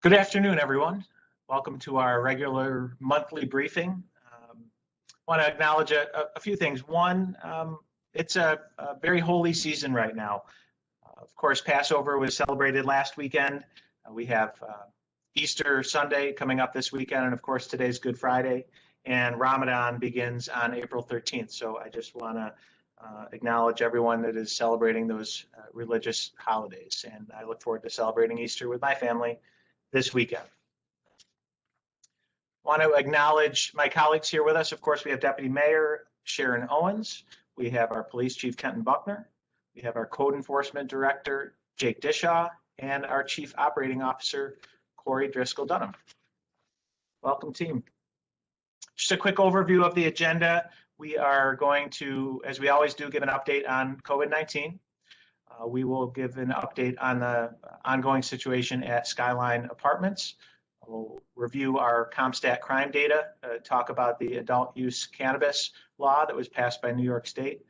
Good afternoon, everyone. Welcome to our regular monthly briefing. Want to acknowledge a few things. One, it's a very holy season right now. Of course, Passover was celebrated last weekend. We have Easter Sunday coming up this weekend, and of course, today's Good Friday, and Ramadan begins on April 13th. So I just want to acknowledge everyone that is celebrating those religious holidays, and I look forward to celebrating Easter with my family this weekend. Want to acknowledge my colleagues here with us. Of course, we have Deputy Mayor Sharon Owens. We have our Police Chief Kenton Buckner. We have our Code Enforcement Director Jake Dishaw, and our Chief Operating Officer Driscoll Dunham. Welcome, team. Just a quick overview of the agenda. We are going to, as we always do, give an update on COVID-19. We will give an update on the ongoing situation at Skyline Apartments. We'll review our COMPSTAT crime data, talk about the adult use cannabis law that was passed by New York State.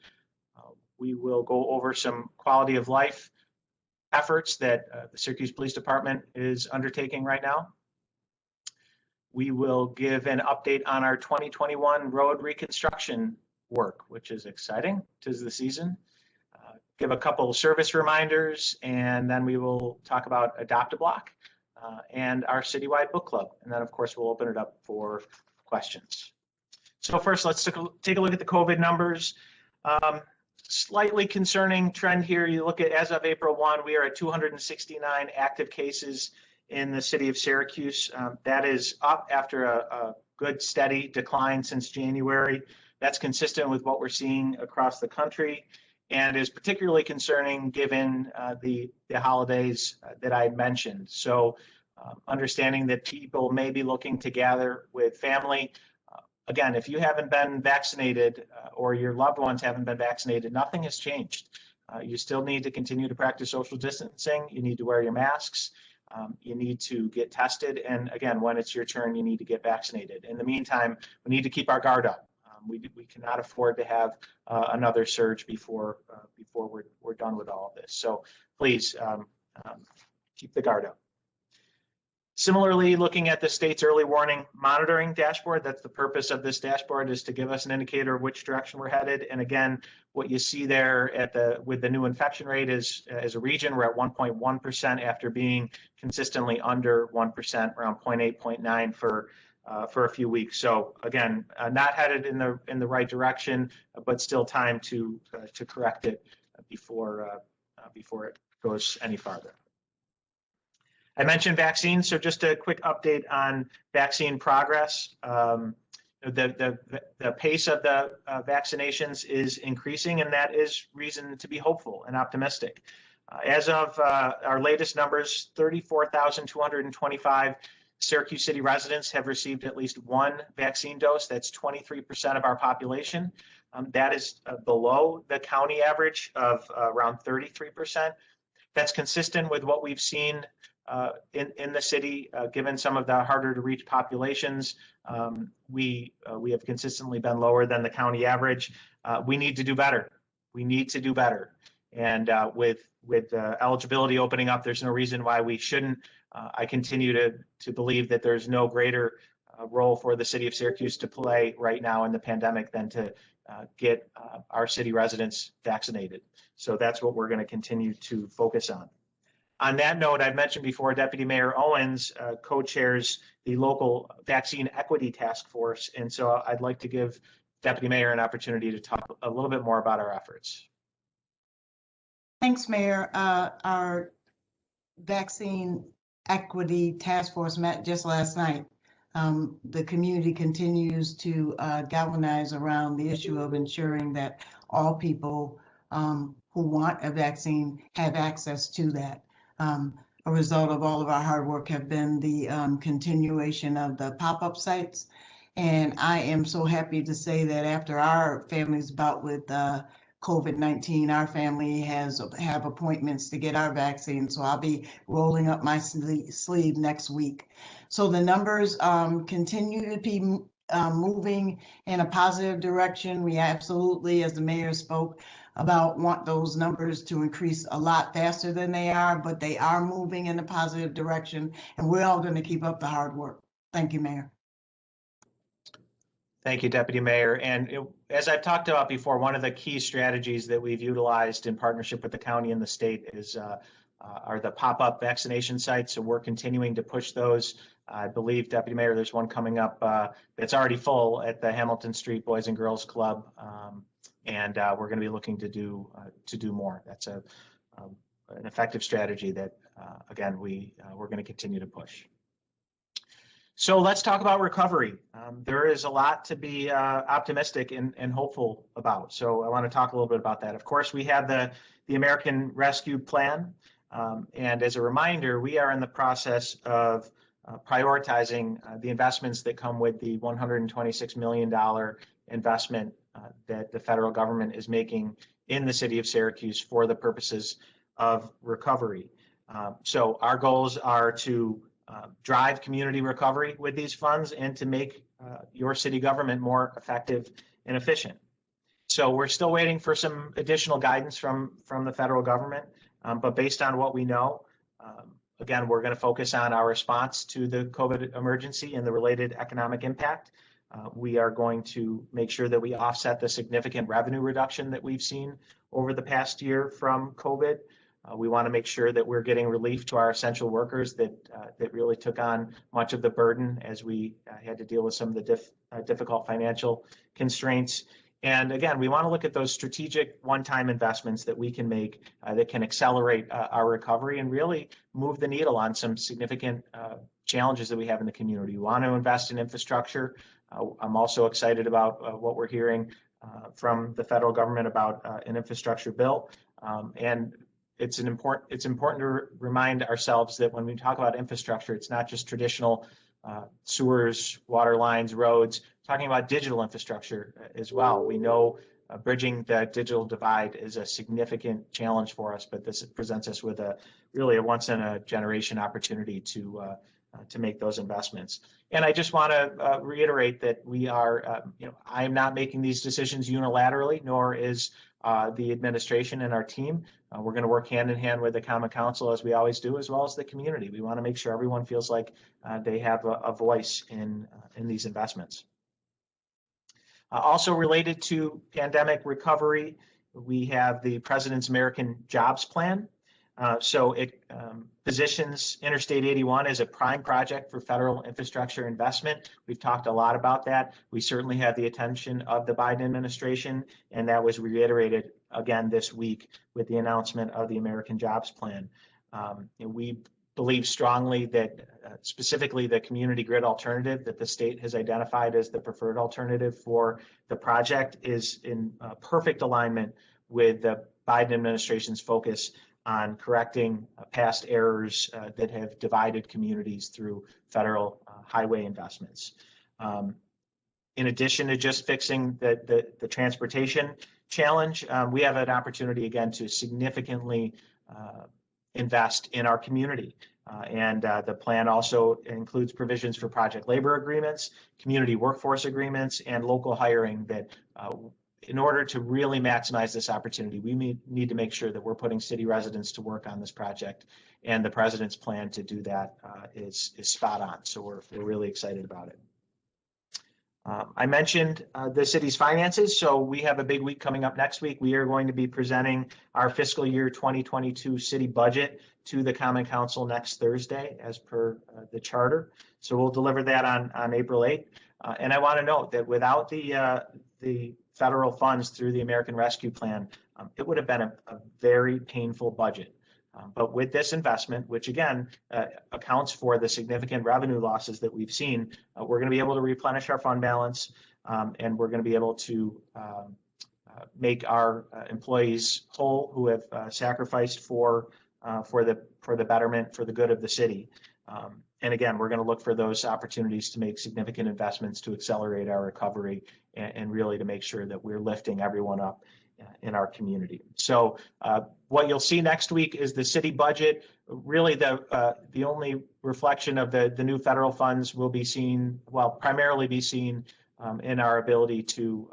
We will go over some quality of life efforts that the Syracuse Police Department is undertaking right now. We will give an update on our 2021 road reconstruction work, which is exciting. 'Tis the season. Give a couple service reminders, and then we will talk about Adopt-A-Block and our Citywide book club. And then, of course, we'll open it up for questions. So first, let's take a look at the COVID numbers. Slightly concerning trend here. You look at, as of April 1, we are at 269 active cases in the city of Syracuse. That is up after a good steady decline since January. That's consistent with what we're seeing across the country, and is particularly concerning given the holidays that I mentioned. So understanding that people may be looking to gather with family. Again, if you haven't been vaccinated or your loved ones haven't been vaccinated, nothing has changed. You still need to continue to practice social distancing. You need to wear your masks. You need to get tested. And again, when it's your turn, you need to get vaccinated. In the meantime, we need to keep our guard up. We cannot afford to have another surge before we're done with all of this. So please keep the guard up. Similarly, looking at the state's early warning monitoring dashboard, that's the purpose of this dashboard, is to give us an indicator of which direction we're headed. And again, what you see there with the new infection rate is, as a region, we're at 1.1% after being consistently under 1%, around 0.8, 0.9 for a few weeks. So again, not headed in the right direction, but still time to correct it before it goes any farther. I mentioned vaccines, so just a quick update on vaccine progress. The pace of the vaccinations is increasing, and that is reason to be hopeful and optimistic. As of our latest numbers, 34,225 Syracuse City residents have received at least one vaccine dose. That's 23% of our population. That is below the county average of around 33%. That's consistent with what we've seen in the city, given some of the harder to reach populations. We have consistently been lower than the county average. We need to do better. We need to do better. And with eligibility opening up, there's no reason why we shouldn't. I continue to believe that there's no greater role for the city of Syracuse to play right now in the pandemic than to get our city residents vaccinated. So that's what we're going to continue to focus on. On that note, I've mentioned before, Deputy Mayor Owens co-chairs the local vaccine equity task force. And so I'd like to give Deputy Mayor an opportunity to talk a little bit more about our efforts. Thanks, Mayor. Our vaccine equity task force met just last night. The community continues to galvanize around the issue of ensuring that all people who want a vaccine have access to that. A result of all of our hard work have been the continuation of the pop-up sites. And I am so happy to say that after our family's bout with COVID-19, our family have appointments to get our vaccine. So I'll be rolling up my sleeve next week. So the numbers continue to be moving in a positive direction. We absolutely, as the mayor spoke, want those numbers to increase a lot faster than they are, but they are moving in a positive direction, and we're all going to keep up the hard work. Thank you, Mayor. Thank you, Deputy Mayor. And as I've talked about before, one of the key strategies that we've utilized in partnership with the county and the state are the pop-up vaccination sites. So we're continuing to push those. I believe, Deputy Mayor, there's one coming up that's already full at the Hamilton Street Boys and Girls Club, and we're going to be looking to do more. That's an effective strategy that, again, we're going to continue to push. So let's talk about recovery. There is a lot to be optimistic and hopeful about. So I want to talk a little bit about that. Of course, we have the American Rescue Plan. And as a reminder, we are in the process of prioritizing the investments that come with the $126 million investment that the federal government is making in the city of Syracuse for the purposes of recovery. So our goals are to drive community recovery with these funds and to make your city government more effective and efficient. So we're still waiting for some additional guidance from the federal government, but based on what we know, again, we're going to focus on our response to the COVID emergency and the related economic impact. We are going to make sure that we offset the significant revenue reduction that we've seen over the past year from COVID. We want to make sure that we're getting relief to our essential workers that really took on much of the burden as we had to deal with some of the difficult financial constraints. And again, we want to look at those strategic one-time investments that we can make that can accelerate our recovery and really move the needle on some significant challenges that we have in the community. We want to invest in infrastructure. I'm also excited about what we're hearing from the federal government about an infrastructure bill. And it's important to remind ourselves that when we talk about infrastructure, it's not just traditional sewers, water lines, roads, talking about digital infrastructure as well. We know bridging the digital divide is a significant challenge for us, but this presents us with really a once in a generation opportunity to make those investments. And I just want to reiterate that we are, I am not making these decisions unilaterally, nor is the administration and our team. We're going to work hand in hand with the Common Council as we always do, as well as the community. We want to make sure everyone feels like they have a voice in these investments. Also related to pandemic recovery, we have the President's American Jobs Plan. So it positions Interstate 81 as a prime project for federal infrastructure investment. We've talked a lot about that. We certainly have the attention of the Biden administration, and that was reiterated again this week with the announcement of the American Jobs Plan. We believe strongly that specifically the community grid alternative that the state has identified as the preferred alternative for the project is in perfect alignment with the Biden administration's focus on correcting past errors that have divided communities through federal highway investments. In addition to just fixing the transportation challenge, we have an opportunity again to significantly invest in our community. And the plan also includes provisions for project labor agreements, community workforce agreements, and local hiring that in order to really maximize this opportunity, we need to make sure that we're putting city residents to work on this project. And the president's plan to do that is spot on. So we're really excited about it. I mentioned the city's finances. So we have a big week coming up next week. We are going to be presenting our fiscal year 2022 city budget to the Common Council next Thursday as per the charter. So we'll deliver that on April 8th. And I want to note that without the federal funds through the American Rescue Plan, it would have been a very painful budget. But with this investment, which again accounts for the significant revenue losses that we've seen, we're going to be able to replenish our fund balance, and we're going to be able to make our employees whole who have sacrificed for the betterment, for the good of the city. And again, we're going to look for those opportunities to make significant investments to accelerate our recovery and really to make sure that we're lifting everyone up in our community. So what you'll see next week is the city budget. Really the only reflection of the new federal funds will be seen, well, primarily be seen in our ability to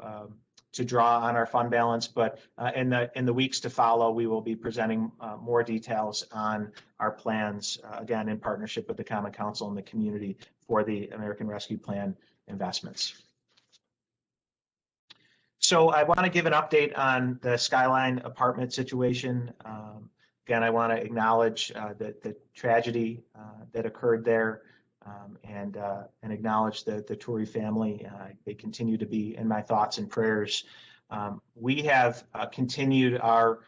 draw on our fund balance, but in the weeks to follow, we will be presenting more details on our plans, again, in partnership with the Common Council and the community for the American Rescue Plan investments. So I want to give an update on the Skyline apartment situation. Again, I want to acknowledge the tragedy that occurred there, and acknowledge the Touré family. They continue to be in my thoughts and prayers. We have continued our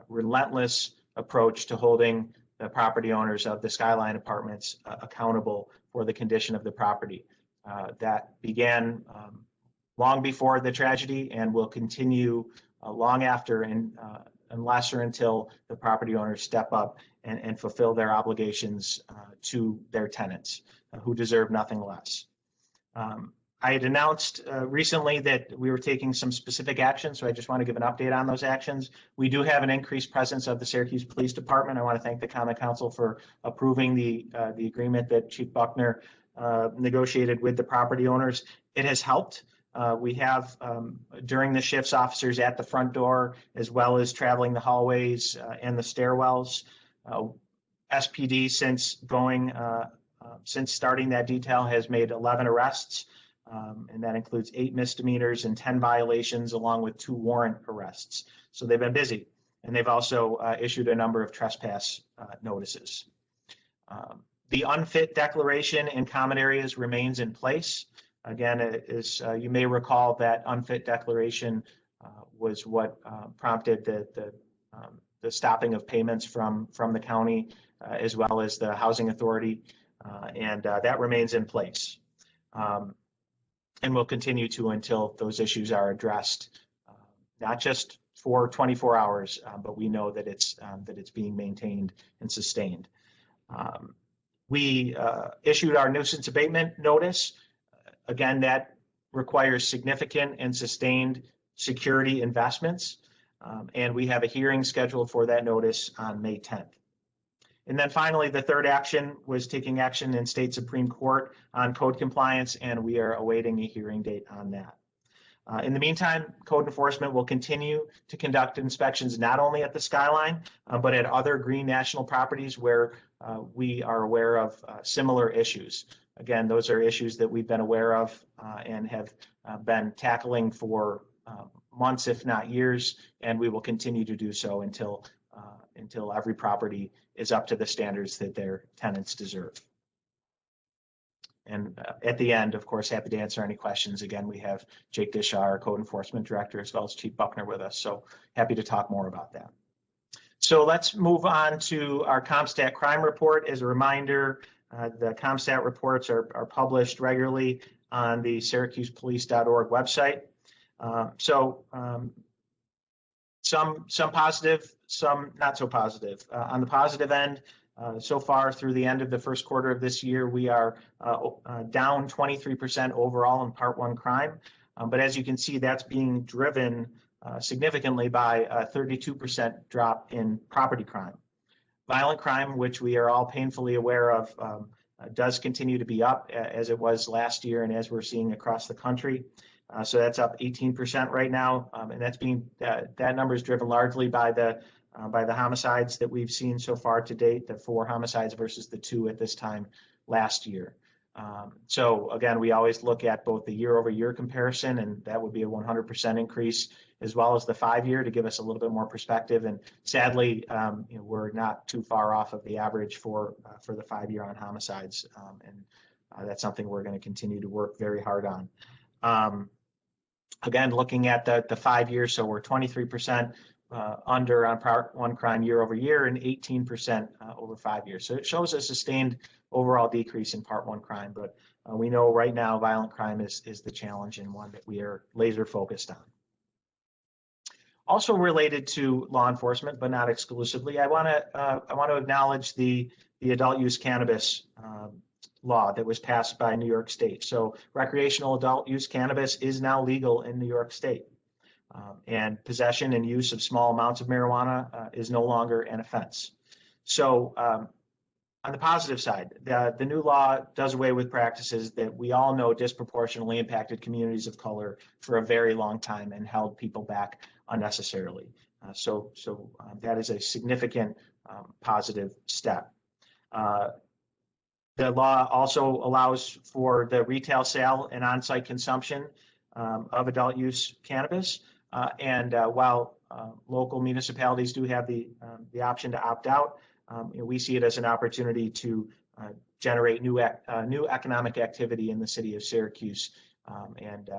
relentless approach to holding the property owners of the Skyline apartments accountable for the condition of the property. That began long before the tragedy and will continue long after, and unless or until the property owners step up and fulfill their obligations to their tenants, who deserve nothing less. I had announced recently that we were taking some specific actions, so I just want to give an update on those actions. We do have an increased presence of the Syracuse Police Department. I want to thank the Common Council for approving the agreement that Chief Buckner negotiated with the property owners. It has helped. We have, during the shifts, officers at the front door, as well as traveling the hallways and the stairwells. SPD, since starting that detail, has made 11 arrests, and that includes 8 misdemeanors and 10 violations, along with 2 warrant arrests. So they've been busy, and they've also issued a number of trespass notices. The unfit declaration in common areas remains in place. Again, as you may recall, that unfit declaration was what prompted the stopping of payments from the county, as well as the housing authority, and that remains in place, and will continue to until those issues are addressed, not just for 24 hours, but we know that it's being maintained and sustained. We issued our nuisance abatement notice. Again, that requires significant and sustained security investments, and we have a hearing scheduled for that notice on May 10th. And then finally, the third action was taking action in state Supreme Court on code compliance, and we are awaiting a hearing date on that. In the meantime, code enforcement will continue to conduct inspections not only at the Skyline, but at other green national properties where we are aware of similar issues. Again, those are issues that we've been aware of and have been tackling for months, if not years, and we will continue to do so until every property is up to the standards that their tenants deserve. And at the end, of course, happy to answer any questions. Again, we have Jake Dishaw, our Code Enforcement Director, as well as Chief Buckner with us, so happy to talk more about that. So let's move on to our COMPSTAT crime report. As a reminder, the COMPSTAT reports are published regularly on the syracusepolice.org website. Some positive, some not so positive. On the positive end, so far through the end of the first quarter of this year, we are down 23% overall in Part 1 crime. But as you can see, that's being driven significantly by a 32% drop in property crime. Violent crime, which we are all painfully aware of, does continue to be up as it was last year and as we're seeing across the country. So that's up 18% right now, and that number is driven largely by the homicides that we've seen so far to date, the 4 homicides versus the 2 at this time last year. So again, we always look at both the year-over-year comparison, and that would be a 100% increase, as well as the 5-year to give us a little bit more perspective. And sadly, we're not too far off of the average for the 5-year on homicides, and that's something we're going to continue to work very hard on. Again, looking at the 5 years, so we're 23% under on Part 1 crime year over year and 18% over 5 years. So it shows a sustained overall decrease in Part 1 crime, but we know right now violent crime is the challenge and one that we are laser focused on. Also related to law enforcement, but not exclusively, I want to acknowledge the adult use cannabis law that was passed by New York State. So recreational adult use cannabis is now legal in New York State. And possession and use of small amounts of marijuana is no longer an offense. So On the positive side, the new law does away with practices that we all know disproportionately impacted communities of color for a very long time and held people back unnecessarily. So that is a significant positive step. The law also allows for the retail sale and on-site consumption of adult use cannabis. While local municipalities do have the option to opt out, we see it as an opportunity to generate new economic activity in the city of Syracuse, and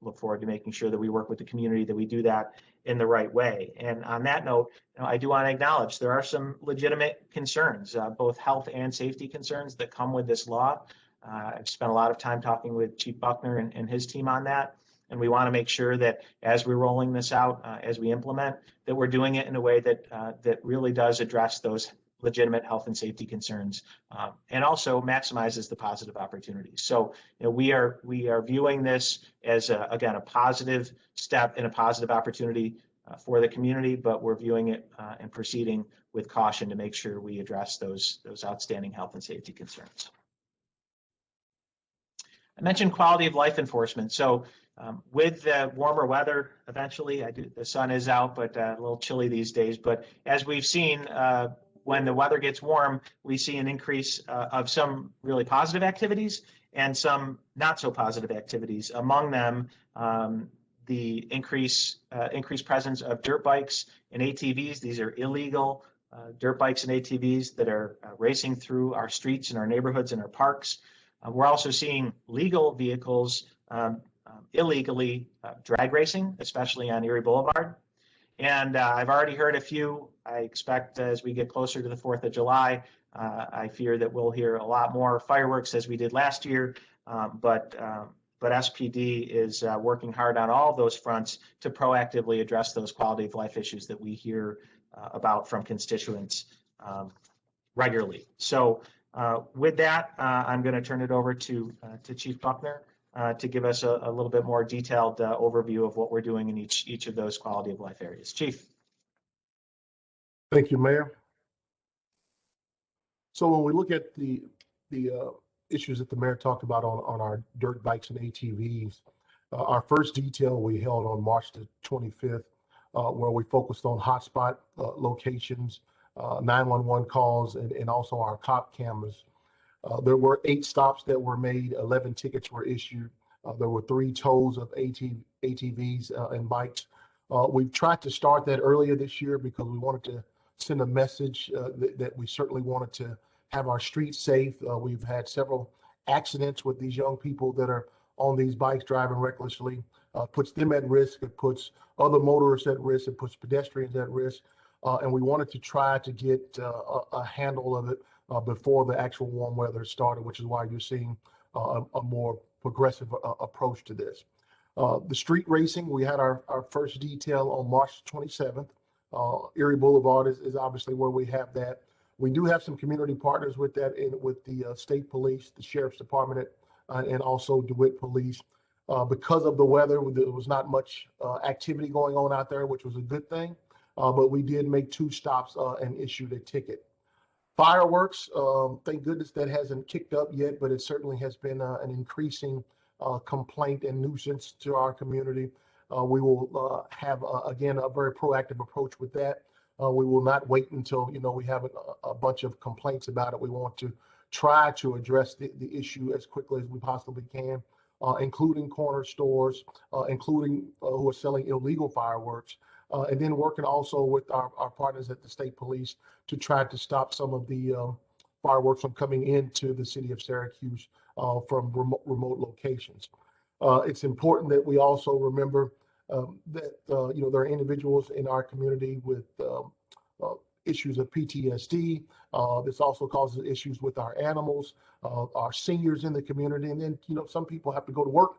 look forward to making sure that we work with the community, that we do that in the right way. And on that note, I do want to acknowledge there are some legitimate concerns, both health and safety concerns that come with this law. I've spent a lot of time talking with Chief Buckner and his team on that. And we want to make sure that as we're rolling this out, as we implement, that we're doing it in a way that really does address those legitimate health and safety concerns, and also maximizes the positive opportunities. So we are viewing this as again a positive step and a positive opportunity for the community, but we're viewing it and proceeding with caution to make sure we address those outstanding health and safety concerns. I mentioned quality of life enforcement. So with the warmer weather, eventually, the sun is out, but a little chilly these days. But as we've seen, when the weather gets warm, we see an increase of some really positive activities and some not so positive activities. Among them, the increased presence of dirt bikes and ATVs. These are illegal dirt bikes and ATVs that are racing through our streets and our neighborhoods and our parks. We're also seeing legal vehicles illegally drag racing, especially on Erie Boulevard. And I've already heard a few. I expect as we get closer to the 4th of July, I fear that we'll hear a lot more fireworks as we did last year. But SPD is working hard on all of those fronts to proactively address those quality of life issues that we hear about from constituents regularly. So with that, I'm going to turn it over to Chief Buckner to give us a little bit more detailed overview of what we're doing in each of those quality of life areas. Chief. Thank you, Mayor. So when we look at the issues that the mayor talked about on our dirt bikes and ATVs, our first detail we held on March the 25th, where we focused on hotspot locations, 911 calls, and also our cop cameras. There were 8 stops that were made, 11 tickets were issued. There were 3 tows of ATVs and bikes. We've tried to start that earlier this year because we wanted to send a message that we certainly wanted to have our streets safe. We've had several accidents with these young people that are on these bikes driving recklessly. Puts them at risk, it puts other motorists at risk, it puts pedestrians at risk. And we wanted to try to get a handle of it before the actual warm weather started, which is why you're seeing a more progressive approach to this. The street racing, we had our first detail on March 27th. Erie Boulevard is obviously where we have that. We do have some community partners with that, with the state police, the sheriff's department, and also DeWitt Police. Because of the weather, there was not much activity going on out there, which was a good thing. But we did make 2 stops and issued a ticket. Fireworks, thank goodness that hasn't kicked up yet, but it certainly has been an increasing complaint and nuisance to our community. We will have, again, a very proactive approach with that. We will not wait until, we have a bunch of complaints about it. We want to try to address the issue as quickly as we possibly can, including corner stores, including who are selling illegal fireworks. And then working also with our partners at the state police to try to stop some of the fireworks from coming into the city of Syracuse from remote locations. It's important that we also remember that there are individuals in our community with issues of PTSD. This also causes issues with our animals, our seniors in the community, and then some people have to go to work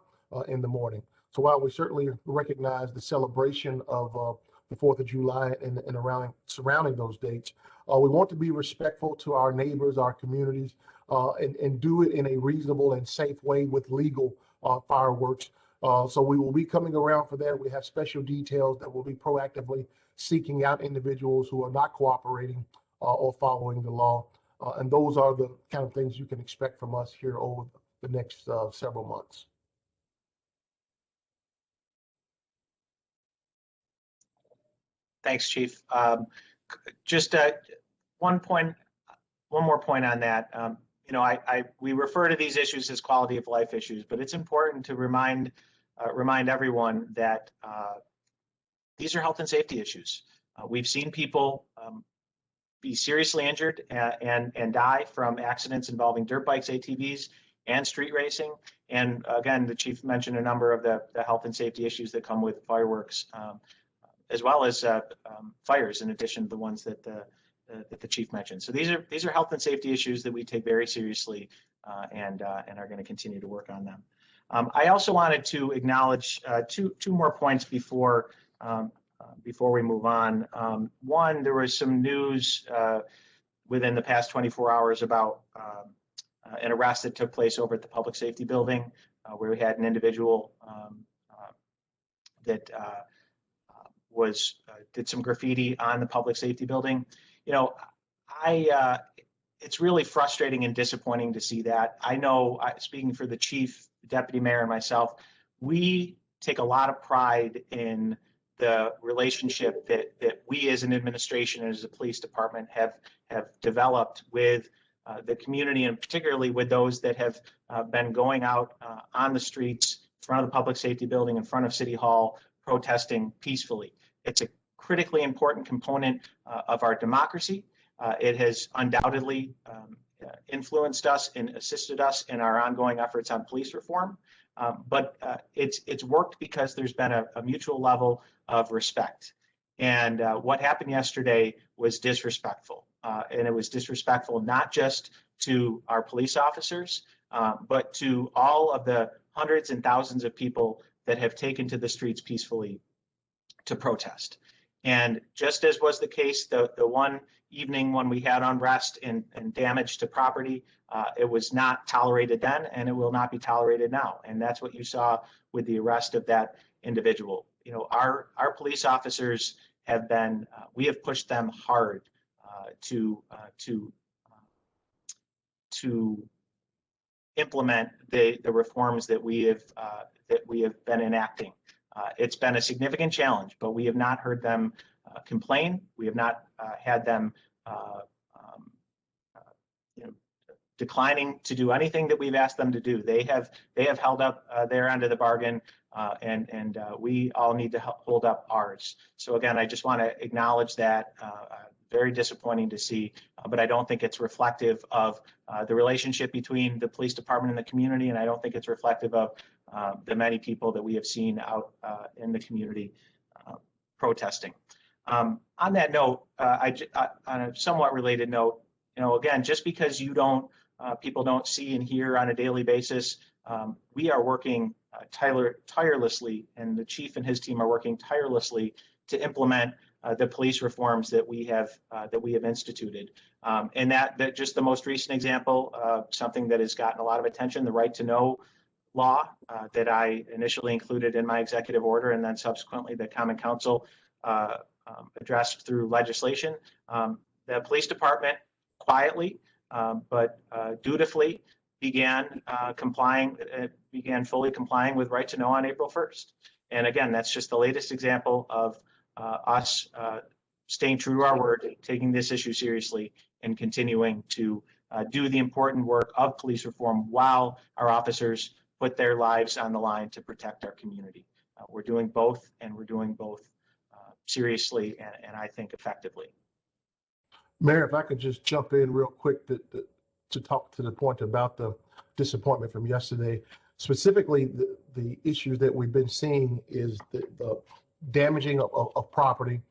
in the morning. So while we certainly recognize the celebration of the 4th of July and surrounding those dates, we want to be respectful to our neighbors, our communities, and do it in a reasonable and safe way with legal fireworks. So we will be coming around for that. We have special details that will be proactively seeking out individuals who are not cooperating or following the law. And those are the kind of things you can expect from us here over the next several months. Thanks, Chief. Just one more point on that. You know, we refer to these issues as quality of life issues, but it's important to remind everyone that these are health and safety issues. We've seen people be seriously injured and die from accidents involving dirt bikes, ATVs, and street racing. And again, the chief mentioned a number of the health and safety issues that come with fireworks, as well as fires, in addition to the ones that the chief mentioned. So these are health and safety issues that we take very seriously, and are going to continue to work on them. I also wanted to acknowledge two more points before we move on. One, there was some news within the past 24 hours about an arrest that took place over at the public safety building, where we had an individual that did some graffiti on the public safety building. You know, it's really frustrating and disappointing to see that. I know, speaking for the chief, deputy mayor, and myself, we take a lot of pride in the relationship that we as an administration and as a police department have developed with the community, and particularly with those that have been going out on the streets in front of the public safety building, in front of City Hall, protesting peacefully. It's a critically important component of our democracy. It has undoubtedly influenced us and assisted us in our ongoing efforts on police reform. But it's worked because there's been a mutual level of respect. And what happened yesterday was disrespectful. And it was disrespectful not just to our police officers, but to all of the hundreds and thousands of people that have taken to the streets peacefully to protest. And just as was the case the one evening when we had unrest and damage to property, it was not tolerated then, and it will not be tolerated now. And that's what you saw with the arrest of that individual. You know, our police officers have been, we have pushed them hard to implement the reforms that we have been enacting. It's been a significant challenge, but we have not heard them complain. We have not had them declining to do anything that we've asked them to do. They have held up their end of the bargain, and we all need to hold up ours. So again, I just want to acknowledge that. Very disappointing to see, but I don't think it's reflective of the relationship between the police department and the community, and I don't think it's reflective of the many people that we have seen out in the community protesting. On that note, on a somewhat related note, you know, again, just because people don't see and hear on a daily basis, we are working tirelessly, and the chief and his team are working tirelessly to implement the police reforms that we have instituted. And that just the most recent example, something that has gotten a lot of attention, the right to know law that I initially included in my executive order, and then subsequently the Common Council addressed through legislation. The police department quietly but dutifully began fully complying with right to know on April 1st. And again, that's just the latest example of us staying true to our word, taking this issue seriously, and continuing to do the important work of police reform while our officers put their lives on the line to protect our community. We're doing both, and we're doing both seriously and I think effectively. Mayor, if I could just jump in real quick to talk to the point about the disappointment from yesterday. Specifically, the issues that we've been seeing is the damaging of property,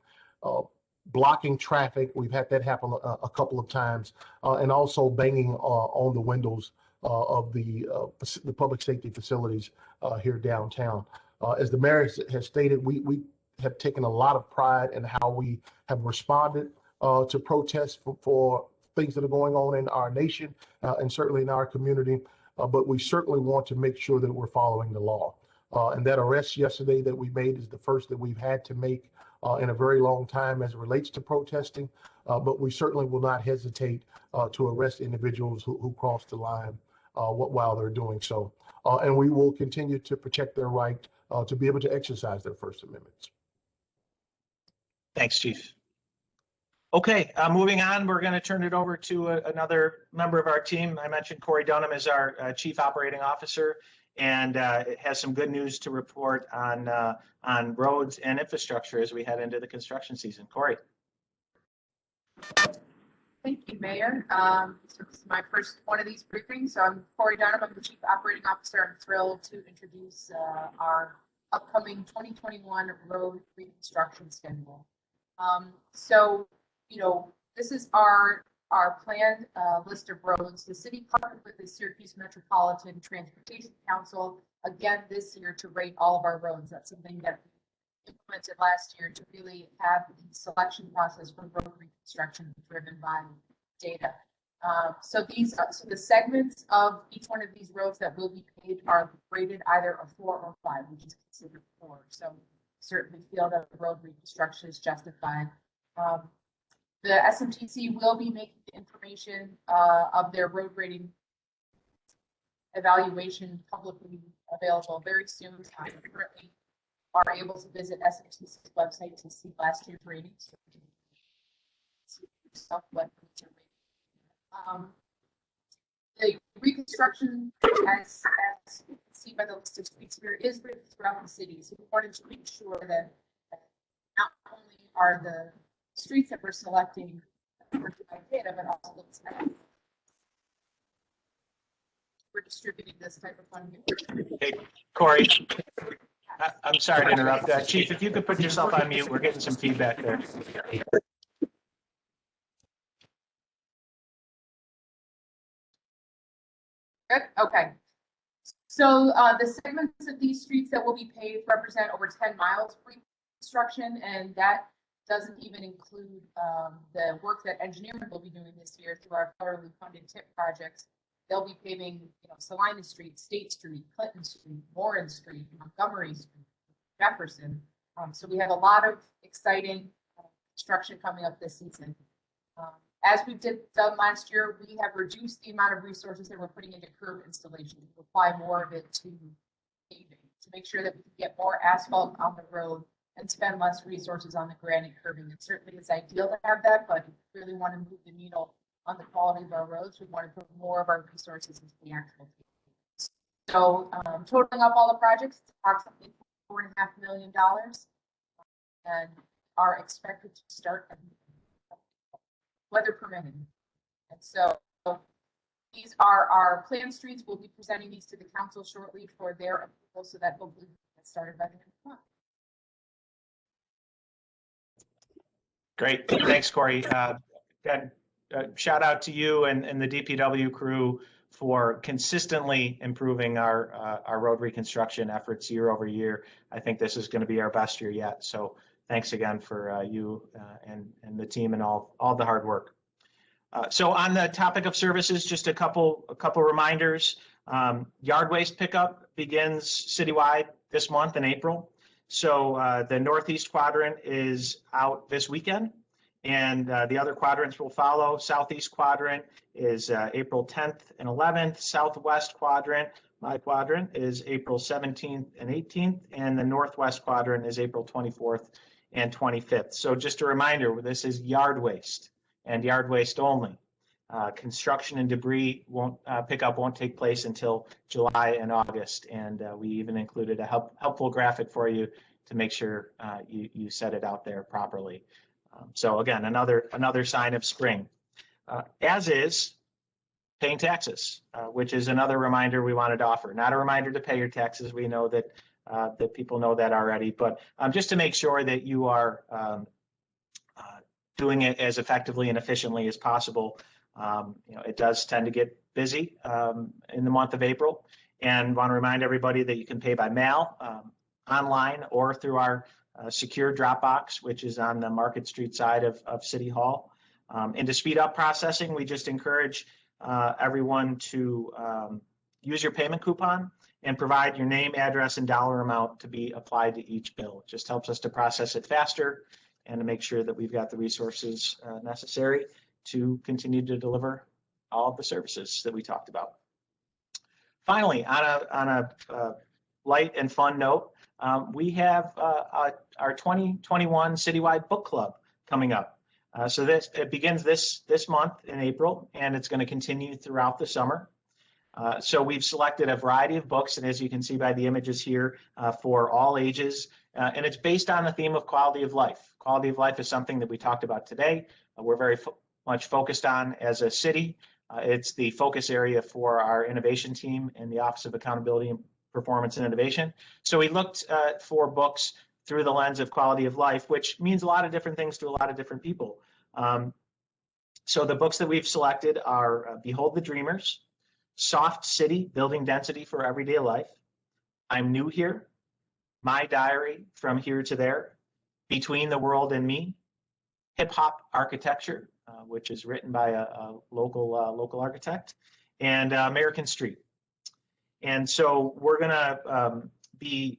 blocking traffic. We've had that happen a couple of times, and also banging on the windows of the public safety facilities here downtown. As the mayor has stated, we have taken a lot of pride in how we have responded to protests for things that are going on in our nation and certainly in our community. But we certainly want to make sure that we're following the law. And that arrest yesterday that we made is the first that we've had to make in a very long time as it relates to protesting. but we certainly will not hesitate to arrest individuals who cross the line while they're doing so. And we will continue to protect their right to be able to exercise their First Amendments. Thanks, Chief. Okay, moving on, we're going to turn it over to another member of our team. I mentioned Corey Dunham is our Chief Operating Officer, and has some good news to report on roads and infrastructure as we head into the construction season. Corey. Thank you, Mayor. So this is my first one of these briefings. So I'm Corey Dunham. I'm the Chief Operating Officer. I'm thrilled to introduce our upcoming 2021 road reconstruction schedule. So, you know, this is our planned list of roads. The city partnered with the Syracuse Metropolitan Transportation Council again this year to rate all of our roads. That's something that we implemented last year to really have the selection process for road reconstruction driven by data. So the segments of each one of these roads that will be paved are rated either a 4 or 5, which is considered 4. So certainly feel that the road reconstruction is justified. The SMTC will be making the information of their road rating evaluation publicly available very soon. I currently are able to visit SMTC's website to see last year's ratings. So you can see yourself what the reconstruction, as you can see by the list of streets here, is written throughout the city. So we wanted to make sure that not only are the streets that we're selecting by data, but also we're distributing this type of funding. Hey, Corey, I'm sorry to interrupt. Chief, if you could put yourself on mute, we're getting some feedback there. Good. Okay. So the segments of these streets that will be paved represent over 10 miles of reconstruction, and that doesn't even include the work that engineering will be doing this year through our federally funded TIP projects. They'll be paving, you know, Salina Street, State Street, Clinton Street, Warren Street, Montgomery Street, Jefferson. So we have a lot of exciting construction coming up this season. As we done last year, we have reduced the amount of resources that we're putting into curb installation to apply more of it to paving, to make sure that we can get more asphalt on the road and spend less resources on the granite curbing. It certainly is ideal to have that, but if we really want to move the needle on the quality of our roads, we want to put more of our resources into the actual paving. So totaling up all the projects, it's approximately $4.5 million and are expected to start weather permitting. And so these are our planned streets. We'll be presenting these to the council shortly for their approval so that hopefully we can get started by the end of the month. Great. Thanks, Corey. Shout out to you and the DPW crew for consistently improving our road reconstruction efforts year over year. I think this is going to be our best year yet. So thanks again for you and the team and all the hard work. So on the topic of services, just a couple reminders. Yard waste pickup begins citywide this month in April. So the Northeast Quadrant is out this weekend, and the other quadrants will follow. Southeast Quadrant is April 10th and 11th. Southwest Quadrant, my quadrant, is April 17th and 18th, and the Northwest Quadrant is April 24th and 25th. So just a reminder, this is yard waste and yard waste only. Construction and debris pickup won't take place until July and August, and we even included a helpful graphic for you to make sure you set it out there properly. So again, another sign of spring. As is paying taxes, which is another reminder we wanted to offer. Not a reminder to pay your taxes. We know that that people know that already, but just to make sure that you are doing it as effectively and efficiently as possible. It does tend to get busy in the month of April, and want to remind everybody that you can pay by mail, online, or through our secure drop box, which is on the Market Street side of City Hall. And to speed up processing, we just encourage everyone to use your payment coupon and provide your name, address, and dollar amount to be applied to each bill. It just helps us to process it faster and to make sure that we've got the resources necessary to continue to deliver all of the services that we talked about. Finally, on a light and fun note, we have our 2021 Citywide Book Club coming up. So it begins this month in April, and it's going to continue throughout the summer. So we've selected a variety of books, and as you can see by the images here, for all ages, and it's based on the theme of quality of life. Quality of life is something that we talked about today. We're very much focused on as a city. It's the focus area for our innovation team in the Office of Accountability and Performance and Innovation. So we looked for books through the lens of quality of life, which means a lot of different things to a lot of different people. So the books that we've selected are Behold the Dreamers, Soft City, Building Density for Everyday Life, I'm New Here, My Diary, From Here to There, Between the World and Me, Hip Hop Architecture, which is written by a local architect, and American Street. And so we're going to be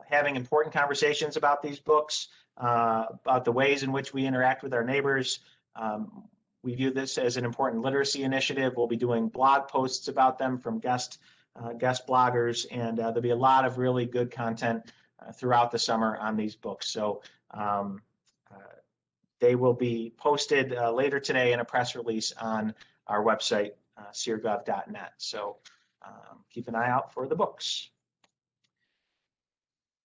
having important conversations about these books, about the ways in which we interact with our neighbors. We view this as an important literacy initiative. We'll be doing blog posts about them from guest bloggers, and there'll be a lot of really good content throughout the summer on these books. So they will be posted later today in a press release on our website, syrgov.net. So keep an eye out for the books.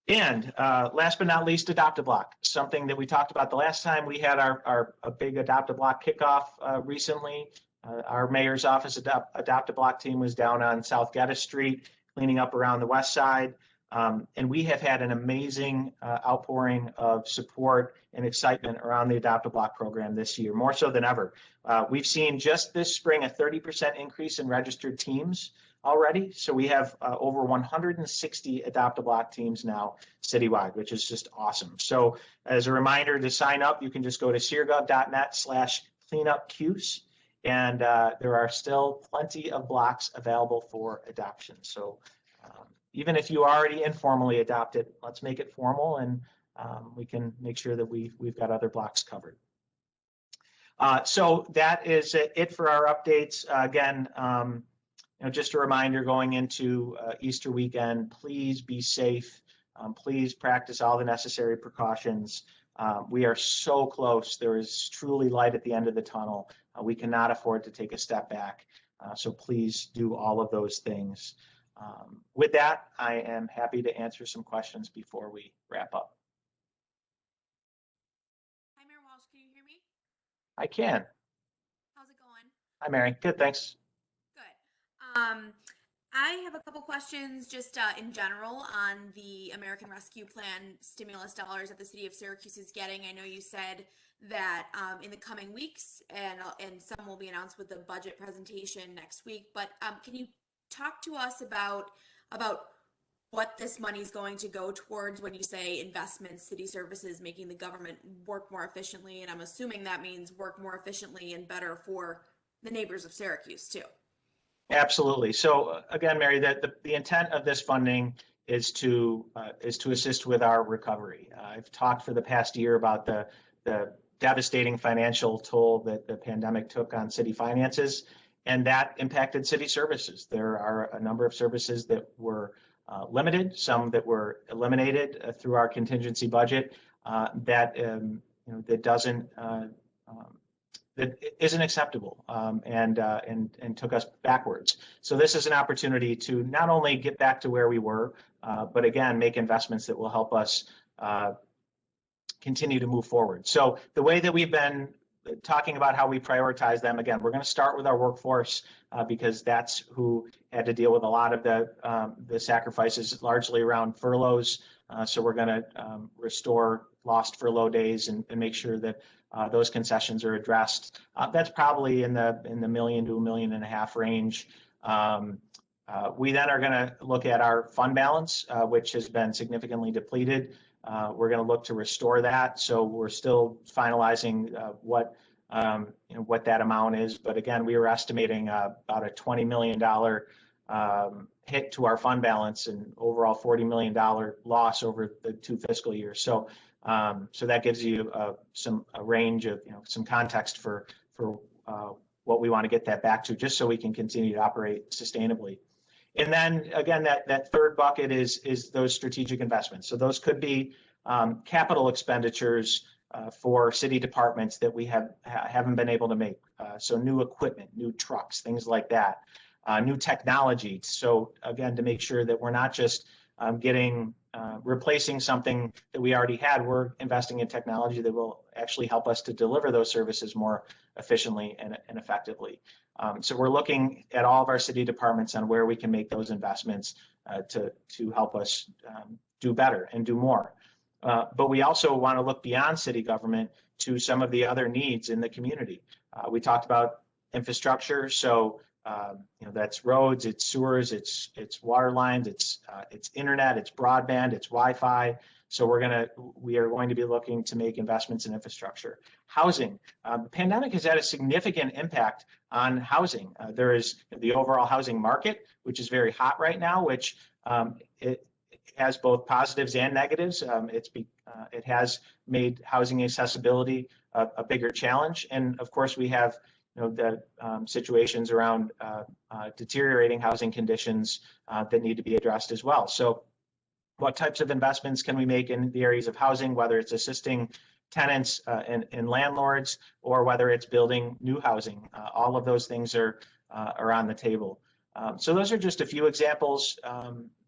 And last but not least, Adopt-A-Block, something that we talked about the last time. We had a big Adopt-A-Block kickoff recently. Our mayor's office Adopt-A-Block team was down on South Geddes Street, cleaning up around the west side. And we have had an amazing outpouring of support and excitement around the Adopt-A-Block program this year, more so than ever. We've seen just this spring a 30% increase in registered teams already. So we have over 160 Adopt-A-Block teams now citywide, which is just awesome. So as a reminder to sign up, you can just go to syrgov.net/cleanupqs, and there are still plenty of blocks available for adoption. So even if you already informally adopted, let's make it formal, and we can make sure that we've got other blocks covered. So that is it for our updates. Again, just a reminder going into Easter weekend, please be safe. Please practice all the necessary precautions. We are so close. There is truly light at the end of the tunnel. We cannot afford to take a step back. So please do all of those things. With that, I am happy to answer some questions before we wrap up. Hi, Mayor Walsh, can you hear me? I can. How's it going? Hi, Mary. Good, thanks. Good. I have a couple questions just in general on the American Rescue Plan stimulus dollars that the city of Syracuse is getting. I know you said that in the coming weeks, and some will be announced with the budget presentation next week, but can you talk to us about what this money is going to go towards when you say investments, city services, making the government work more efficiently? And I'm assuming that means work more efficiently and better for the neighbors of Syracuse too. Absolutely. So again, Mary, the intent of this funding is to assist with our recovery. I've talked for the past year about the devastating financial toll that the pandemic took on city finances, and that impacted city services. There are a number of services that were limited, some that were eliminated through our contingency budget that isn't acceptable and took us backwards. So this is an opportunity to not only get back to where we were, but again, make investments that will help us continue to move forward. So the way that we've been talking about how we prioritize them, again, we're going to start with our workforce because that's who had to deal with a lot of the sacrifices, largely around furloughs. So we're going to restore lost furlough days and make sure that those concessions are addressed. That's probably in the $1 million to $1.5 million range. We then are going to look at our fund balance, which has been significantly depleted. We're going to look to restore that. So we're still finalizing what that amount is. But again, we were estimating about a $20 million hit to our fund balance and overall $40 million loss over the 2 fiscal years. So that gives you a range of, some context for what we want to get that back to, just so we can continue to operate sustainably. And then again, that third bucket is those strategic investments. So those could be capital expenditures for city departments that we haven't been able to make. So new equipment, new trucks, things like that. New technology. So again, to make sure that we're not just replacing something that we already had, we're investing in technology that will actually help us to deliver those services more efficiently and effectively. So we're looking at all of our city departments on where we can make those investments to help us do better and do more. But we also want to look beyond city government to some of the other needs in the community. We talked about infrastructure, so that's roads, it's sewers, it's water lines, it's internet, it's broadband, it's Wi-Fi. So we are going to be looking to make investments in infrastructure. Housing. The pandemic has had a significant impact on housing. There is the overall housing market, which is very hot right now, which it has both positives and negatives. It has made housing accessibility a bigger challenge. And of course, we have the situations around deteriorating housing conditions that need to be addressed as well. So what types of investments can we make in the areas of housing, whether it's assisting tenants and landlords, or whether it's building new housing? All of those things are on the table. So those are just a few examples,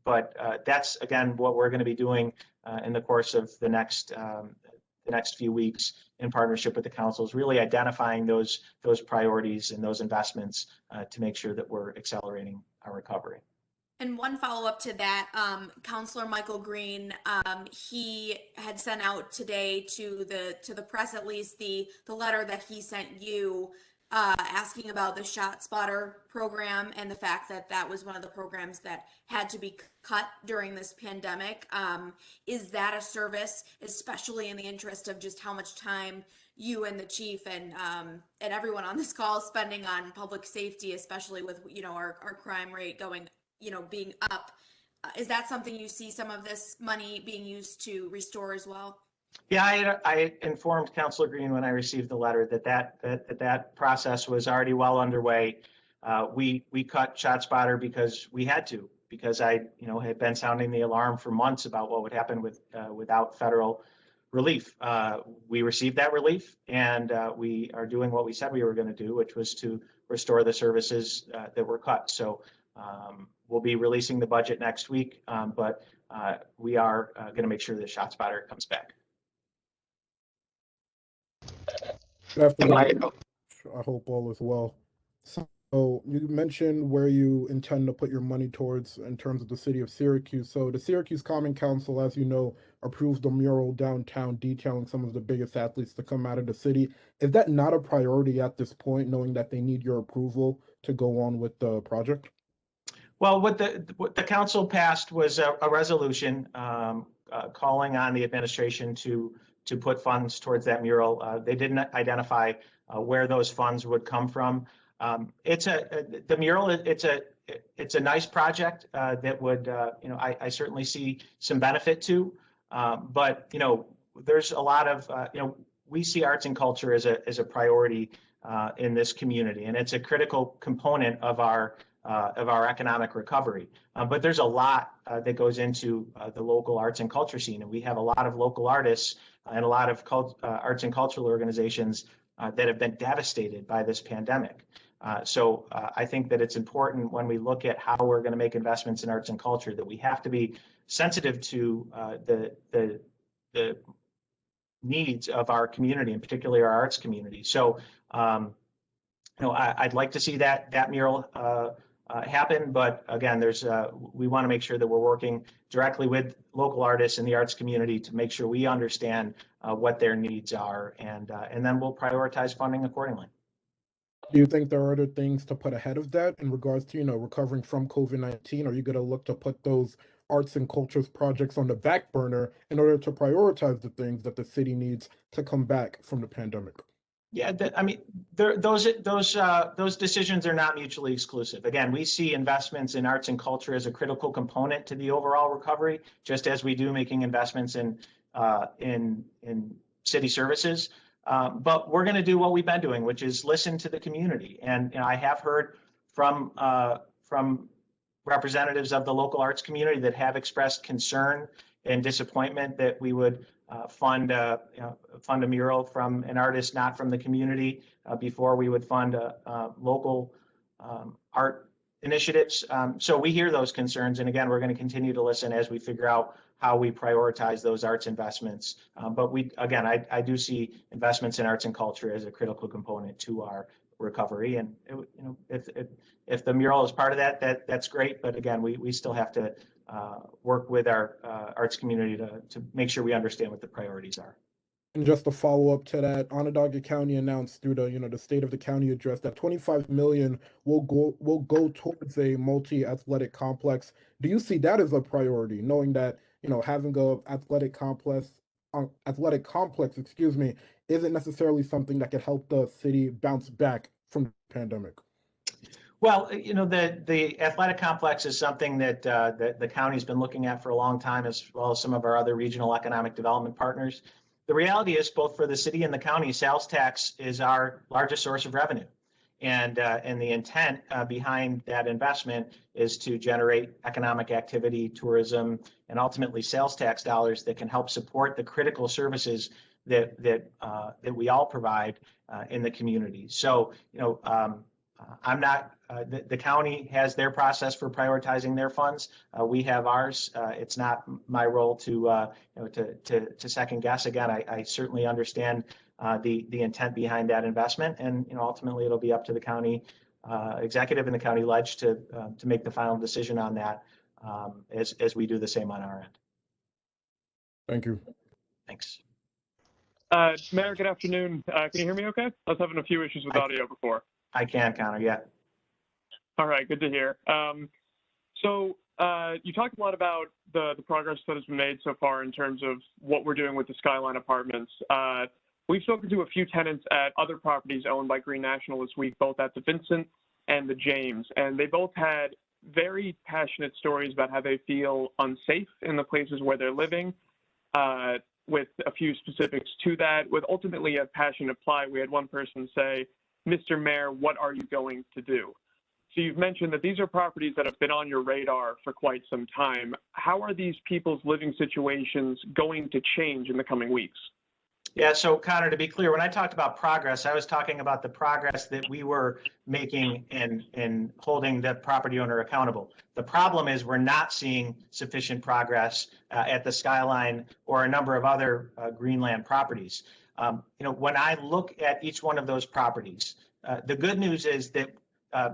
but that's, again, what we're going to be doing in the course of the next few weeks in partnership with the councils, really identifying those priorities and those investments to make sure that we're accelerating our recovery. And one follow-up to that, Councilor Michael Green, he had sent out today to the press, at least, the letter that he sent you asking about the ShotSpotter program and the fact that that was one of the programs that had to be cut during this pandemic. Is that a service, especially in the interest of just how much time you and the chief and everyone on this call is spending on public safety, especially with our crime rate going being up? Is that something you see some of this money being used to restore as well? Yeah, I informed Councilor Green when I received the letter that process was already well underway. We cut ShotSpotter because we had to, because I had been sounding the alarm for months about what would happen without federal relief. We received that relief, and we are doing what we said we were going to do, which was to restore the services that were cut. So we'll be releasing the budget next week, but we are going to make sure that ShotSpotter comes back. Good afternoon. I hope all is well. So you mentioned where you intend to put your money towards in terms of the city of Syracuse. So the Syracuse Common Council, as you know, approved the mural downtown detailing some of the biggest athletes to come out of the city. Is that not a priority at this point, knowing that they need your approval to go on with the project? Well, what the council passed was a resolution calling on the administration to put funds towards that mural. They didn't identify where those funds would come from. The mural. It's a nice project that would I certainly see some benefit to, but there's a lot of we see arts and culture as a priority in this community, and it's a critical component of our economic recovery. But there's a lot that goes into the local arts and culture scene, and we have a lot of local artists and a lot of arts and cultural organizations that have been devastated by this pandemic. So I think that it's important when we look at how we're going to make investments in arts and culture that we have to be sensitive to the needs of our community, and particularly our arts community. So I'd like to see that mural happen, but again, we want to make sure that we're working directly with local artists in the arts community to make sure we understand what their needs are, and then we'll prioritize funding accordingly. Do you think there are other things to put ahead of that in regards to recovering from COVID-19? Are you going to look to put those arts and cultures projects on the back burner in order to prioritize the things that the city needs to come back from the pandemic? Yeah, I mean, those decisions are not mutually exclusive. Again, we see investments in arts and culture as a critical component to the overall recovery, just as we do making investments in city services. But we're going to do what we've been doing, which is listen to the community. And I have heard from representatives of the local arts community that have expressed concern and disappointment that we would fund a mural from an artist not from the community before we would fund local art initiatives. So we hear those concerns, and again, we're going to continue to listen as we figure out how we prioritize those arts investments. But I do see investments in arts and culture as a critical component to our recovery. And if the mural is part of that, that's great. But again, we still have to work with our arts community to make sure we understand what the priorities are. And just to follow up to that, Onondaga County announced through the state of the county address that $25 million will go towards a multi-athletic complex. Do you see that as a priority, knowing that having a athletic complex, isn't necessarily something that could help the city bounce back from the pandemic? Well, the athletic complex is something that the county's been looking at for a long time, as well as some of our other regional economic development partners. The reality is, both for the city and the county, sales tax is our largest source of revenue. And the intent behind that investment is to generate economic activity, tourism, and ultimately sales tax dollars that can help support the critical services that we all provide in the community. So, I'm not. The county has their process for prioritizing their funds. We have ours. It's not my role to second guess. Again, I certainly understand the intent behind that investment, and ultimately it'll be up to the county executive and the county ledge to make the final decision on that, as we do the same on our end. Thank you. Thanks. Mayor, good afternoon. Can you hear me okay? I was having a few issues with audio before. I can, Connor, yeah. All right, good to hear. So you talked a lot about the progress that has been made so far in terms of what we're doing with the Skyline apartments. We've spoken to a few tenants at other properties owned by Green National this week, both at the Vincent and the James, and they both had very passionate stories about how they feel unsafe in the places where they're living, with a few specifics to that. With ultimately a passionate apply, we had one person say, "Mr. Mayor, what are you going to do?" So you've mentioned that these are properties that have been on your radar for quite some time. How are these people's living situations going to change in the coming weeks? Yeah, so Connor, to be clear, when I talked about progress, I was talking about the progress that we were making in holding the property owner accountable. The problem is we're not seeing sufficient progress at the Skyline or a number of other Greenland properties. When I look at each one of those properties, the good news is that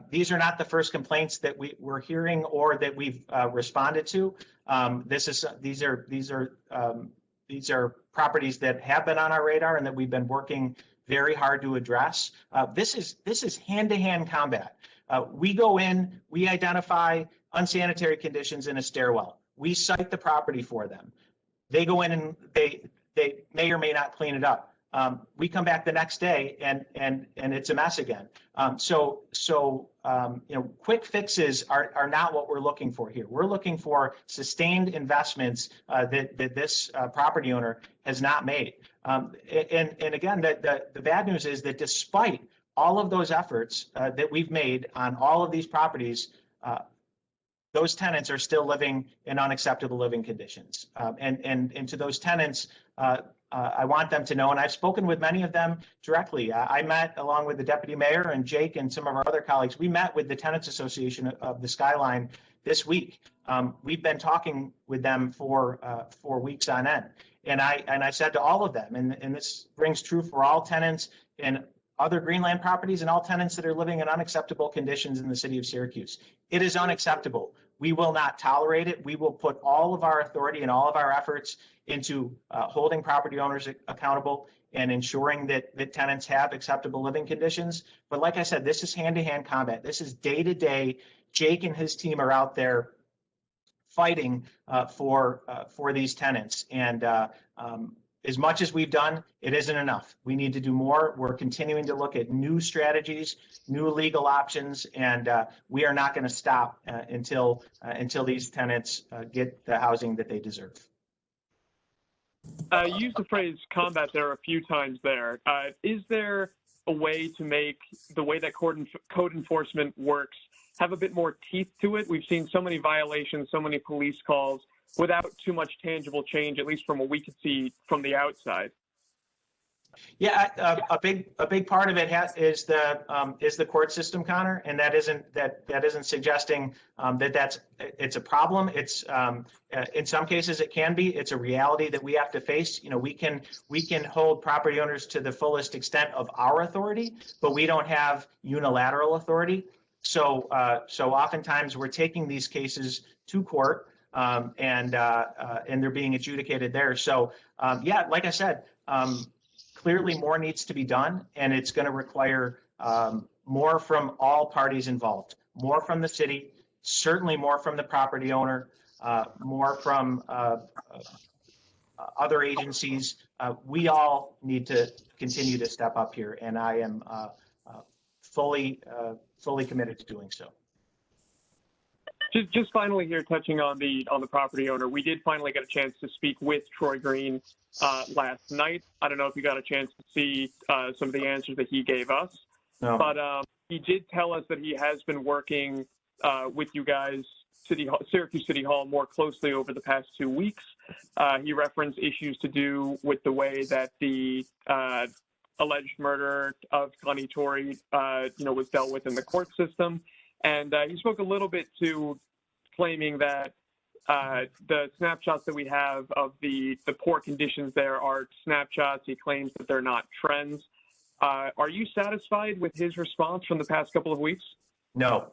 these are not the first complaints that we're hearing or that we've responded to. These are properties that have been on our radar and that we've been working very hard to address. This is hand-to-hand combat. We go in, we identify unsanitary conditions in a stairwell. We site the property for them. They go in and they may or may not clean it up. We come back the next day and it's a mess again. Quick fixes are not what we're looking for here. We're looking for sustained investments that this property owner has not made. And again, the bad news is that despite all of those efforts that we've made on all of these properties, those tenants are still living in unacceptable living conditions. And to those tenants, I want them to know, and I've spoken with many of them directly. I met along with the deputy mayor and Jake and some of our other colleagues. We met with the Tenants Association of the Skyline this week. We've been talking with them for weeks on end. And I said to all of them, and this rings true for all tenants in other Greenland properties and all tenants that are living in unacceptable conditions in the city of Syracuse. It is unacceptable. We will not tolerate it. We will put all of our authority and all of our efforts into holding property owners accountable and ensuring that tenants have acceptable living conditions. But like I said, this is hand-to-hand combat. This is day-to-day. Jake and his team are out there fighting for these tenants. And as much as we've done, it isn't enough. We need to do more. We're continuing to look at new strategies, new legal options, and we are not going to stop until these tenants get the housing that they deserve. You used the phrase combat there a few times there. Is there a way to make the way that code enforcement works have a bit more teeth to it? We've seen so many violations, so many police calls without too much tangible change, at least from what we could see from the outside. Yeah, a big part of it is the court system, Connor, and that isn't suggesting that it's a problem. It's in some cases it can be. It's a reality that we have to face. You know, we can hold property owners to the fullest extent of our authority, but we don't have unilateral authority. So oftentimes we're taking these cases to court, and they're being adjudicated there. So yeah, like I said. Clearly more needs to be done, and it's going to require more from all parties involved, more from the city, certainly more from the property owner, more from other agencies. We all need to continue to step up here, and I am fully committed to doing so. Just finally here, touching on the property owner, we did finally get a chance to speak with Troy Green last night. I don't know if you got a chance to see some of the answers that he gave us, No. But he did tell us that he has been working with you guys, Syracuse City Hall, more closely over the past 2 weeks. He referenced issues to do with the way that the alleged murder of Connie Torrey, was dealt with in the court system. And he spoke a little bit to claiming that the snapshots that we have of the poor conditions there are snapshots. He claims that they're not trends. Are you satisfied with his response from the past couple of weeks? No.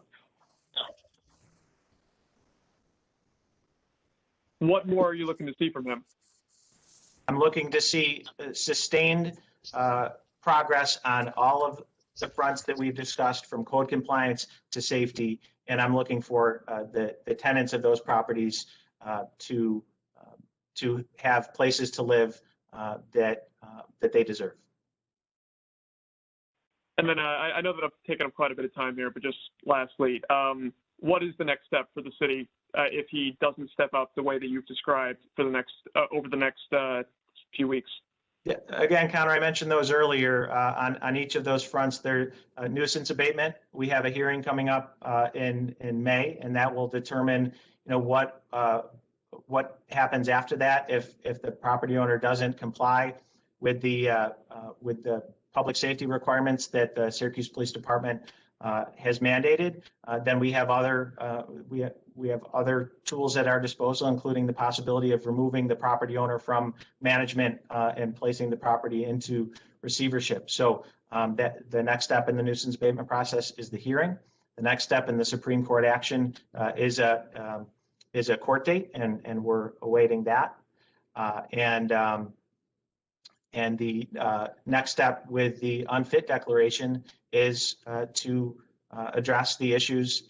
What more are you looking to see from him? I'm looking to see sustained progress on all of the fronts that we've discussed, from code compliance to safety, and I'm looking for the tenants of those properties to have places to live that they deserve. And then I know that I've taken up quite a bit of time here, but just lastly, what is the next step for the city if he doesn't step up the way that you've described for the next over the next few weeks? Yeah, again, Connor, I mentioned those earlier. On each of those fronts, there nuisance abatement. We have a hearing coming up in May, and that will determine, what happens after that if the property owner doesn't comply with the public safety requirements that the Syracuse Police Department has mandated. Then we have other we have other tools at our disposal, including the possibility of removing the property owner from management and placing the property into receivership. So that the next step in the nuisance abatement process is the hearing. The next step in the Supreme Court action is a court date, and we're awaiting that. And the next step with the unfit declaration is to address the issues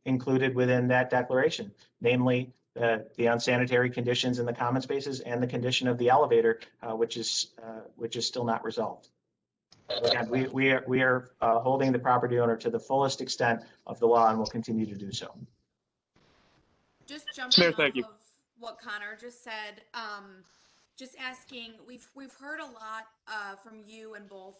included within that declaration, namely the unsanitary conditions in the common spaces and the condition of the elevator, which is still not resolved. Again, we are holding the property owner to the fullest extent of the law, and will continue to do so. Just jumping off of what Connor just said, just asking, we've heard a lot from you and both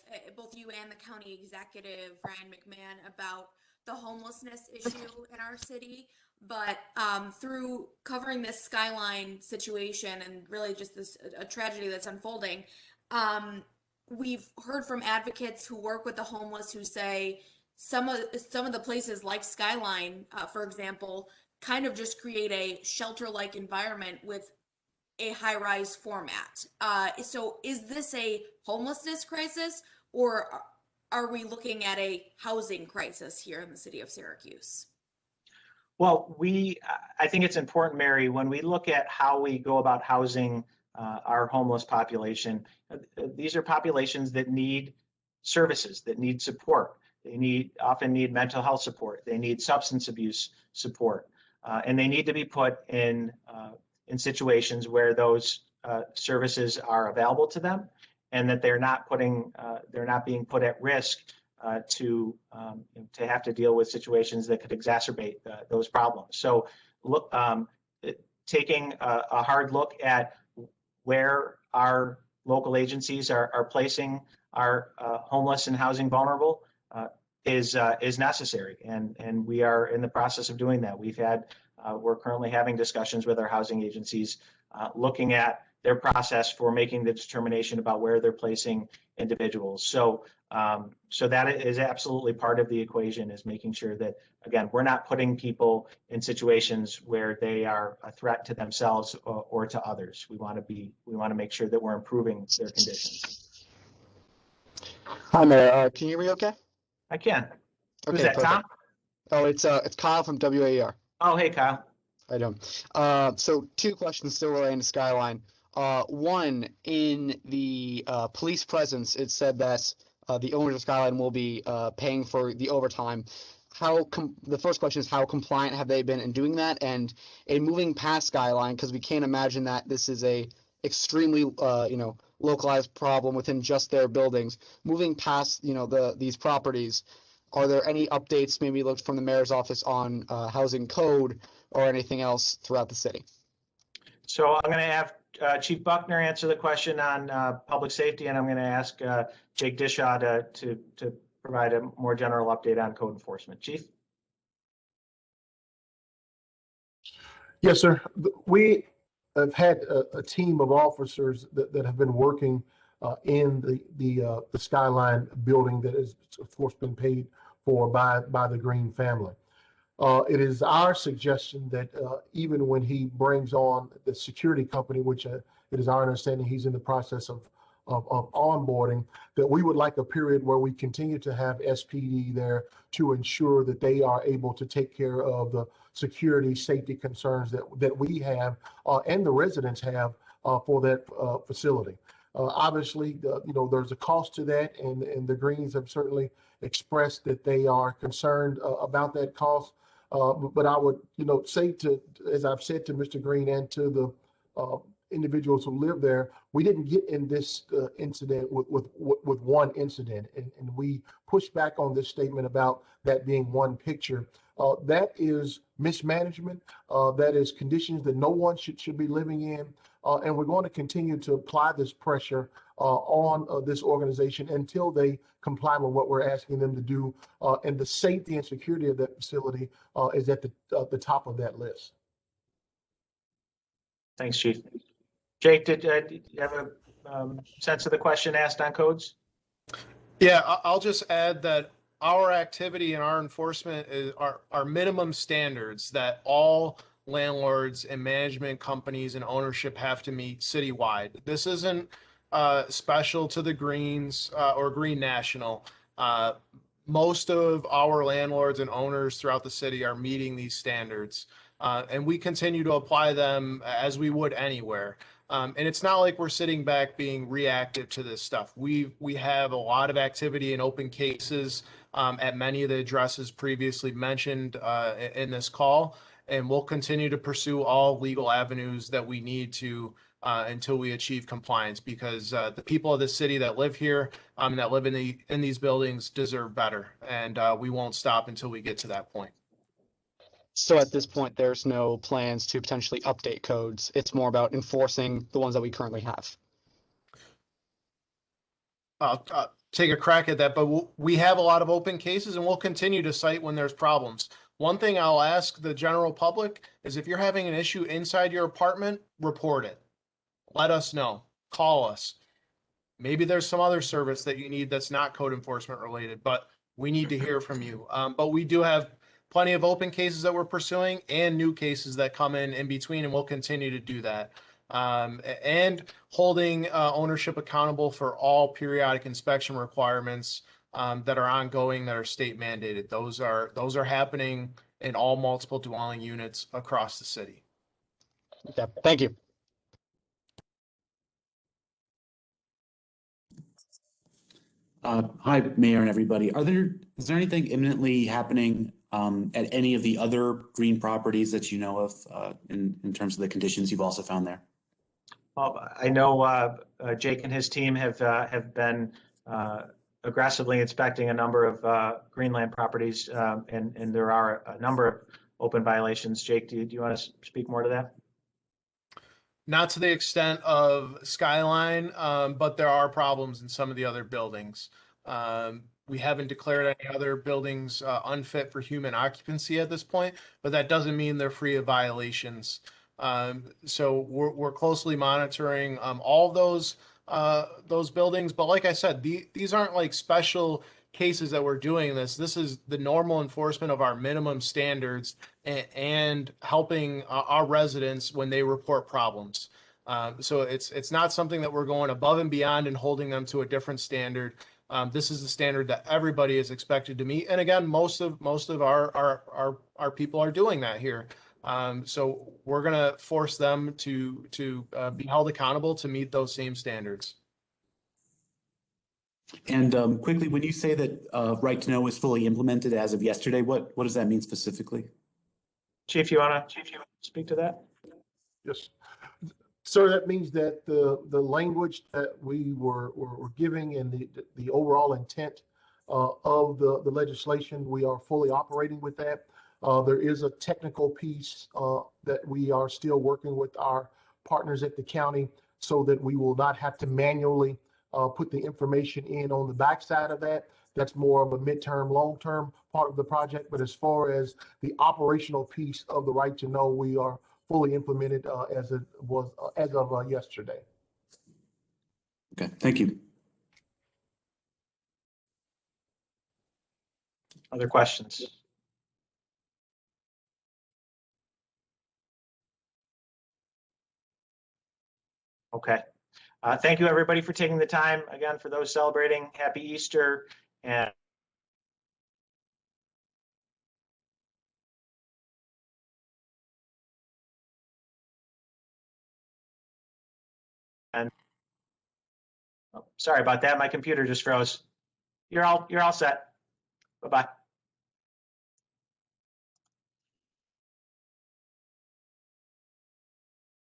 you and the county executive, Ryan McMahon, about the homelessness issue in our city. But through covering this Skyline situation and really just a tragedy that's unfolding, we've heard from advocates who work with the homeless who say some of the places like Skyline, for example, kind of just create a shelter-like environment with a high-rise format. So is this a homelessness crisis, or are we looking at a housing crisis here in the city of Syracuse? Well, I think it's important, Mary, when we look at how we go about housing our homeless population, these are populations that need services, that need support. They often need mental health support. They need substance abuse support, and they need to be put in situations where those services are available to them, and that they're not being put at risk to have to deal with situations that could exacerbate those problems. So look, taking a hard look at where our local agencies are placing our homeless and housing vulnerable is necessary, and we are in the process of doing that. We're currently having discussions with our housing agencies, looking at their process for making the determination about where they're placing individuals. So that is absolutely part of the equation, is making sure that, again, we're not putting people in situations where they are a threat to themselves or to others. We want to make sure that we're improving their conditions. Hi, Mayor. Can you hear me okay? I can. Who's Okay, that, perfect. Tom? Oh, it's Kyle from WAER. Oh, hey, Kyle. How you doing? So 2 questions still relating to Skyline. One, in the police presence, it said that the owners of Skyline will be paying for the overtime. The first question is, how compliant have they been in doing that? And in moving past Skyline, because we can't imagine that this is a extremely localized problem within just their buildings. Moving past these properties, are there any updates maybe looked from the mayor's office on housing code or anything else throughout the city? So I'm going to have Chief Buckner answer the question on public safety, and I'm going to ask Jake Dishaw to provide a more general update on code enforcement. Chief? Yes, sir. We have had a team of officers that have been working in the Skyline building that is, of course, been paid for by the Green family. It is our suggestion that even when he brings on the security company, which it is our understanding he's in the process of onboarding, that we would like a period where we continue to have SPD there to ensure that they are able to take care of the security, safety concerns that we have and the residents have for that facility. Obviously, there's a cost to that, and the Greens have certainly expressed that they are concerned about that cost. But I would, say as I've said to Mr. Green and to the individuals who live there, we didn't get in this incident with one incident, and we pushed back on this statement about that being one picture. That is mismanagement. That is conditions that no one should be living in. And we're going to continue to apply this pressure on this organization until they comply with what we're asking them to do. And the safety and security of that facility is at the top of that list. Thanks, Chief. Jake, did you have a sense of the question asked on codes? Yeah, I'll just add that our activity and our enforcement are minimum standards that all landlords and management companies and ownership have to meet citywide. This isn't special to the Greens or Green National. Most of our landlords and owners throughout the city are meeting these standards, and we continue to apply them as we would anywhere. And it's not like we're sitting back being reactive to this stuff. We have a lot of activity and open cases at many of the addresses previously mentioned in this call, and we'll continue to pursue all legal avenues that we need to until we achieve compliance, because the people of the city that live here and that live in these buildings deserve better, and we won't stop until we get to that point. So at this point, there's no plans to potentially update codes. It's more about enforcing the ones that we currently have. I'll take a crack at that, but we have a lot of open cases, and we'll continue to cite when there's problems. One thing I'll ask the general public is, if you're having an issue inside your apartment, report it. Let us know. Call us. Maybe there's some other service that you need that's not code enforcement related, but we need to hear from you. But we do have plenty of open cases that we're pursuing and new cases that come in between, and we'll continue to do that. And holding ownership accountable for all periodic inspection requirements that are ongoing, that are state mandated. Those are happening in all multiple dwelling units across the city. Okay, thank you. Hi, Mayor and everybody. Is there anything imminently happening at any of the other green properties that you know of in terms of the conditions you've also found there? Well, I know Jake and his team have been aggressively inspecting a number of Greenland properties, and there are a number of open violations. Jake, do you want to speak more to that? Not to the extent of Skyline, but there are problems in some of the other buildings. We haven't declared any other buildings unfit for human occupancy at this point, but that doesn't mean they're free of violations. So we're closely monitoring all those buildings. But like I said, these aren't like special cases that we're doing this. This is the normal enforcement of our minimum standards and helping our residents when they report problems. So it's not something that we're going above and beyond and holding them to a different standard. This is the standard that everybody is expected to meet. And again, most of our people are doing that here. So we're going to force them to be held accountable to meet those same standards. And quickly, when you say that right to know is fully implemented as of yesterday, what does that mean specifically? Chief, you want to speak to that? Yes. Sir, that means that the language that we were giving and the overall intent of the legislation, we are fully operating with that. There is a technical piece that we are still working with our partners at the county so that we will not have to manually put the information in on the backside of that. That's more of a midterm, long-term part of the project. But as far as the operational piece of the right to know, we are fully implemented as it was as of yesterday. Okay, thank you. Other questions? Okay. Thank you, everybody, for taking the time. Again, for those celebrating, happy Easter. And oh, sorry about that. My computer just froze. You're all set. Bye-bye.